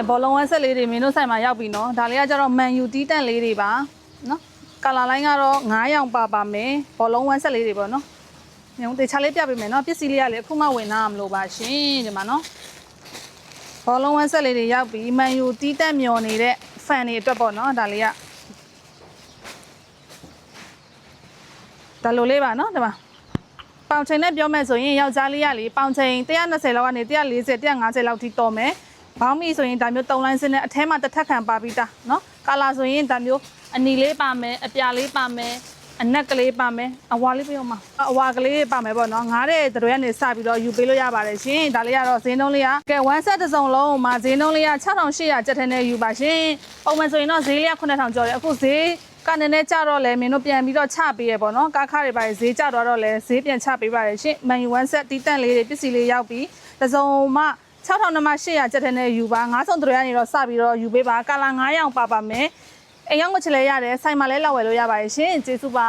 ဘောလုံးဝက်ဆက်လေးတွေမင်းတို့ဆိုင်မှာရောက်ပြီနော်ဒါလေးကကျတော့မန်ယူတီးတန့်လေးတွေပါနော်ကာလာလိုင်းကတော့9ရောင်ပါမယ်ဘောလုံးဝက်ဆက်လေးတွေပေါ့နော်ညောင်တေချာလေးပြပေးမယ်နော်ပစ္စည်းလေးကလည်းအခုမှဝင်လာမလို့ပါရှင်ဒီမှာနော်ဘောလုံးဝက်ဆက်လေးတွေရောက်ပြီမန်ယူတီးတန့်မျော်နေတဲ့ဖန်တွေအတွက်ပေါ့နော်ဒါလေးကဒါလိုလေးပါနော်ဒီမှာပေါင်ချိန်နဲ့ပြောမယ်ဆိုရင်ယောက်ျားလေးကလေပေါင်ချိန်120လောက်ကနေ140 150လောက်ထိတော်မယ်ဘောင်းမီဆိုရင်ဒါမျိုး3လိုင်းစင်းနဲ့အထဲမှာတစ်ထပ်ခံပါပြီးသားเนาะကာလာဆိုရင်ဒါမျိုးအနီလေးပါမယ်အပြာလေးပါမယ်အနက်ကလေးပါမယ်အဝါလေးပြောမှာအဝါကလေးပါမယ်ပေါ့နော်ငားတဲ့တွေကနေစပြီးတော့ယူပေးလို့ရပါတယ်ရှင်ဒါလေးကတော့ဈေးနှုန်းလေးကကဲ1 set တစ်စုံလုံးမှာဈေးနှုန်းလေးက6800ကျပ်ထဲနဲ့ယူပါရှင်ပုံမှန်ဆိုရင်တော့ဈေးလေးက9000ကျော်တယ်အခုဈေးကနေနဲ့ကြတော့လဲမင်းတို့ပြန်ပြီးတော့ချပေးရပေါ့နော်ကားခါတွေပါဈေးကြတော့လဲဈေးပြန်ချပေးပါတယ်ရှင်မန်ယူ1 set တီးတန့်လေးတွေပစ္စည်းလေးရောက်ပြီးတစ်စုံမှ6000မှ800ကျပ်ထဲနဲ့ယူပါ9ဆုံးတွေကနေတော့စပြီးတော့ယူပေးပါကာလာ9ရောင်ပါမယ်အိမ်ရောက်မချလဲရတယ်ဆိုင်မှာလဲလောက်ဝယ်လို့ရပါတယ်ရှင်ကျေးဇူးပါ